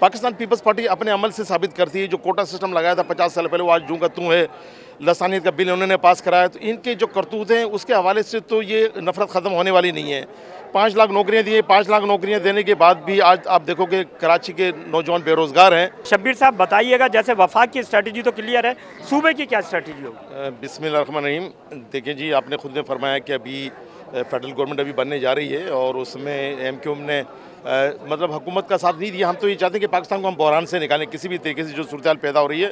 Pakistan peoples party अपने अमल से साबित करती है। जो कोटा सिस्टम लगाया था 50 साल पहले, वो आज जूं का तू है। लसानियत का बिल उन्होंने पास कराया, तो इनके जो करतूत हैं उसके हवाले से तो ये नफरत ख़त्म होने वाली नहीं है। 5 लाख नौकरियां दी, 5 लाख नौकरियां देने के बाद भी आज आप देखोगे कराची के नौजवान बेरोज़गार हैं। शब्बीर साहब बताइएगा, जैसे वफाक की स्ट्रेटजी तो क्लियर है, सूबे की क्या स्ट्रेटजी होगी? बिस्मिल्लाहिर्रहमानिर्रहीम। देखिए जी, आपने खुद ने फरमाया कि अभी फेडरल गवर्नमेंट अभी बनने जा रही है और उसमें एमक्यूएम ने मतलब हुकूमत का साथ नहीं दिया। हम तो ये चाहते हैं कि पाकिस्तान को हम बहरान से निकालें किसी भी तरीके से जो सूरत हाल पैदा हो रही है।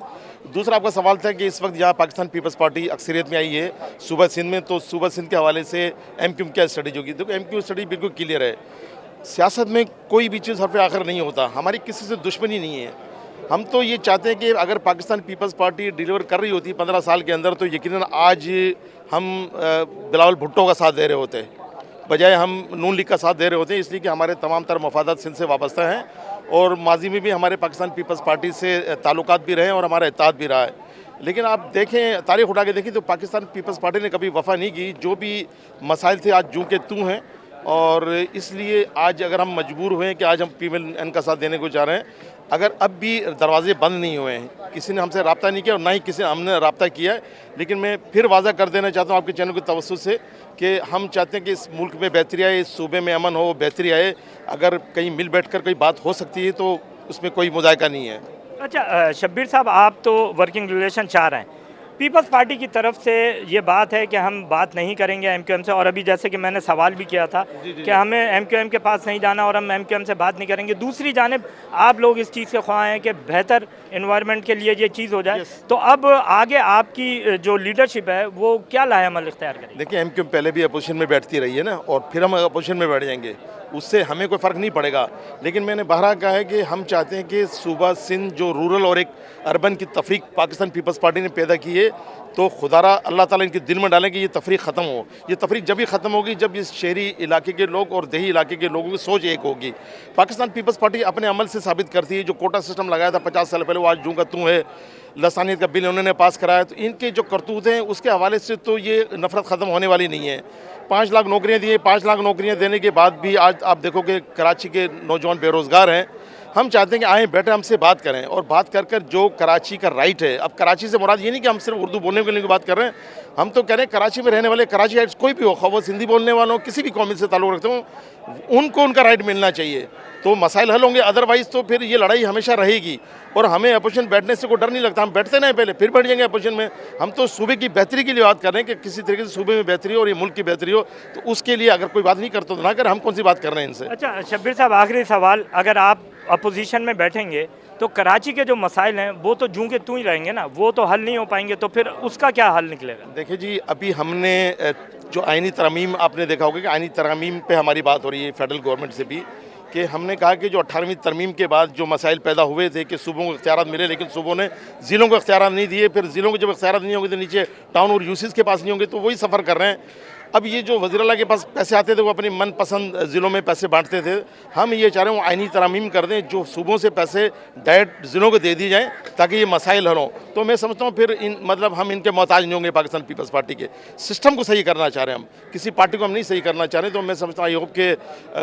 दूसरा आपका सवाल था कि इस वक्त यहाँ पाकिस्तान पीपल्स पार्टी अक्सरियत में आई है सूबा सिंध में, तो सूबा सिंध के हवाले से एमक्यूएम क्या स्टडी होगी? देखो, एमक्यूएम स्टडी बिल्कुल क्लियर है। सियासत में कोई भी चीज़ हरफ आखिर नहीं होता। हमारी किसी से दुश्मनी नहीं है। हम तो ये चाहते हैं कि अगर पाकिस्तान पीपल्स पार्टी डिलीवर कर रही होती 15 साल के अंदर, तो यकीनन आज हम बिलावल भुट्टो का साथ दे रहे होते, बजाय हम नून लीग का साथ दे रहे होते हैं। इसलिए कि हमारे तमाम तर मफादात सिंध से वाबस्ता हैं और माजी में भी हमारे पाकिस्तान पीपल्स पार्टी से ताल्लुकात भी रहे और हमारा इत्तेहाद भी रहा है। लेकिन आप देखें, तारीख उठा के देखें तो पाकिस्तान पीपल्स पार्टी ने कभी वफा नहीं की। जो भी मसाइल थे आज जूं के तू हैं, और इसलिए आज अगर हम मजबूर हुए हैं कि आज हम PMLN का साथ देने को जा रहे हैं, अगर अब भी दरवाजे बंद नहीं हुए हैं, किसी ने हमसे रब्ता नहीं किया और ना ही किसी हमने रब्ता किया है। लेकिन मैं फिर वाज़ा कर देना चाहता हूँ आपके चैनल के तवज्जुह से कि हम चाहते हैं कि इस मुल्क में बेहतरी आए, इस सूबे में अमन हो, बेहतरी आए। अगर कहीं मिल बैठ कर कोई बात हो सकती है तो उसमें कोई मुज़ायका नहीं है। अच्छा शब्बीर साहब, आप तो वर्किंग रिलेशन चाह रहे हैं, पीपल्स पार्टी की तरफ से ये बात है कि हम बात नहीं करेंगे एमक्यूएम से, और अभी जैसे कि मैंने सवाल भी किया था कि हमें एमक्यूएम के पास नहीं जाना और हम एमक्यूएम से बात नहीं करेंगे। दूसरी जानिब आप लोग इस चीज़ के ख्वाह हैं कि बेहतर एनवायरनमेंट के लिए ये चीज़ हो जाए, तो अब आगे आपकी जो लीडरशिप है वो क्या लाहेअमल इख्तियार करेगी? देखिए, एमक्यूएम पहले भी अपोजिशन में बैठती रही है ना, और फिर हम अपोजिशन में बैठ जाएंगे, उससे हमें कोई फ़र्क नहीं पड़ेगा। लेकिन मैंने बहरा कहा है कि हम चाहते हैं कि सूबा सिंध जो रूरल और एक अर्बन की तफरीक पाकिस्तान पीपल्स पार्टी ने पैदा की है, तो खुदारा अल्लाह ताला इनके दिल में डालें कि ये तफरीक ख़त्म हो। ये तफरीक जब ही ख़त्म होगी जब इस शहरी इलाके के लोग और देही इलाके के लोगों की सोच एक होगी। पाकिस्तान पीपल्स पार्टी अपने अमल से साबित करती है। जो कोटा सिस्टम लगाया था 50 साल पहले, वो आज जूं का तू है। लसानियत का बिल उन्होंने पास कराया, तो इनके जो करतूत हैं उसके हवाले से तो ये नफरत ख़त्म होने वाली नहीं है। 5 लाख नौकरियां दी, 5 लाख नौकरियां देने के बाद भी आज आप देखोगे कराची के नौजवान बेरोज़गार हैं। हम चाहते हैं कि आएँ, बैठे, हमसे बात करें और बात कर कर जो कराची का राइट है। अब कराची से मुराद ये नहीं कि हम सिर्फ उर्दू बोलने के लिए बात कर रहे हैं, हम तो कह रहे हैं कराची में रहने वाले कराची राइट्स कोई भी हो, खा वो हिंदी बोलने वालों किसी भी कौम से ताल्लुक़ रखते हो, उनको उनका राइट मिलना चाहिए, तो मसाइल हल होंगे। अदरवाइज़ तो फिर ये लड़ाई हमेशा रहेगी और हमें अपोजिशन बैठने से कोई डर नहीं लगता। हम बैठते नहीं पहले, फिर बैठ जाएंगे अपोजिशन में। हम तो सूबे की बेहतरी के लिए बात कर रहे हैं कि किसी तरीके से सूबे में बेहतरी हो और ये मुल्क की बेहतरी हो, तो उसके लिए अगर कोई बात नहीं करता तो ना कर, हम कौन सी बात कर रहे हैं इनसे। अच्छा शब्बीर साहब, आखिरी सवाल, अगर आप अपोजिशन में बैठेंगे तो कराची के जो मसाइल हैं वो तो जूं के तू ही रहेंगे ना, वो तो हल नहीं हो पाएंगे, तो फिर उसका क्या हल निकलेगा? देखिए जी, अभी हमने जो आइनी तरमीम, आपने देखा होगा कि आइनी तरमीम पे हमारी बात हो रही है फेडरल गवर्नमेंट से भी, कि हमने कहा कि जो 18वीं तरमीम के बाद जो मसाइल पैदा हुए थे कि सूबों को इख्तियारात मिले, लेकिन सूबों ने ज़िलों को इख्तियारात नहीं दिए। फिर ज़िलों को जब इख्तियारात नहीं होंगे तो नीचे टाउन और यूसीज़ के पास नहीं होंगे, तो वही सफ़र कर रहे हैं। अब ये जो वज़ीर-ए-आला के पास पैसे आते थे वो अपनी मनपसंद ज़िलों में पैसे बांटते थे। हम ये चाह रहे हैं आइनी तरमीम कर दें, जो सूबों से पैसे डायरेक्ट ज़िलों को दे दी जाएँ ताकि ये मसाइल हल हों। तो मैं समझता हूँ फिर मतलब हम इनके मोहताज नहीं होंगे। पाकिस्तान पीपल्स पार्टी के सिस्टम को सही करना चाह रहे हैं हम, किसी पार्टी को हम नहीं सही करना चाह रहे। तो मैं समझता हूँ आई होप के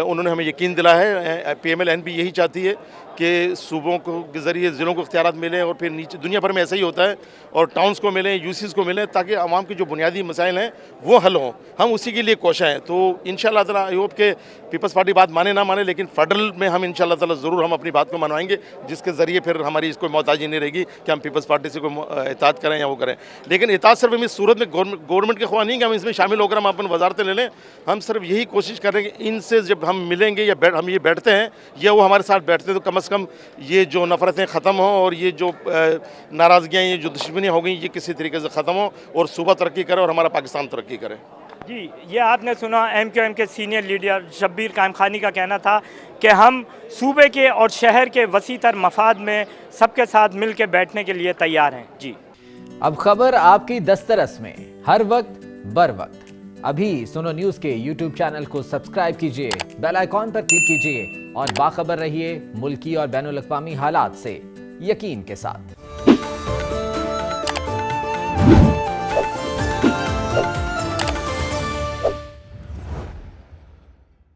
उन्होंने हमें यकीन दिलाया है, PMLN भी यही चाहती है कि सूबों को के ज़रिए ज़िलों को इख्तियारात मिलें और फिर नीचे दुनिया भर में ऐसा ही होता है, और टाउन्स को मिलें, यूसीज़ को मिलें, ताकि आवाम के जो बुनियादी मसाइल हैं वो हल हों। हम उसी के लिए कोशिश हैं। तो इंशाअल्लाह ताला आई होप के पीपल्स पार्टी बात माने ना माने, लेकिन फेडरल में हम इंशाअल्लाह ताला ज़रूर हम अपनी बात को मनवाएंगे, जिसके ज़रिए फिर हमारी इसको मोहताजी नहीं रहेगी कि हम पीपल्स पार्टी से कोई इताअत करें या वो करें। लेकिन इताअत सिर्फ हम इस सूरत में गवर्नमेंट के ख्वाह नहीं कि हम इसमें शामिल होकर हम अपन वजारतें ले लें। हम सिर्फ यही कोशिश कर रहे हैं कि इनसे जब हम मिलेंगे या हम ये बैठते हैं या वो हमारे साथ बैठते हैं, तो कम से कम ये जो नफ़रतें ख़त्म हों और ये जो नाराज़गियाँ, ये जो दुश्मनियाँ हो गई, ये किसी तरीके से ख़त्म हो और सूबा तरक्की करे और हमारा पाकिस्तान तरक्की करे। जी, ये आपने सुना एमक्यूएम के सीनियर लीडर शब्बीर कायमखानी का कहना था कि हम सूबे के और शहर के वसी तर मफाद में सबके साथ मिल के बैठने के लिए तैयार हैं। जी, अब खबर आपकी दस्तरस में, हर वक्त बर वक्त। अभी सुनो न्यूज़ के YouTube चैनल को सब्सक्राइब कीजिए, बेल आइकॉन पर क्लिक कीजिए और बाखबर रहिए मुल्की और बैनुल अक़वामी हालात से यकीन के साथ।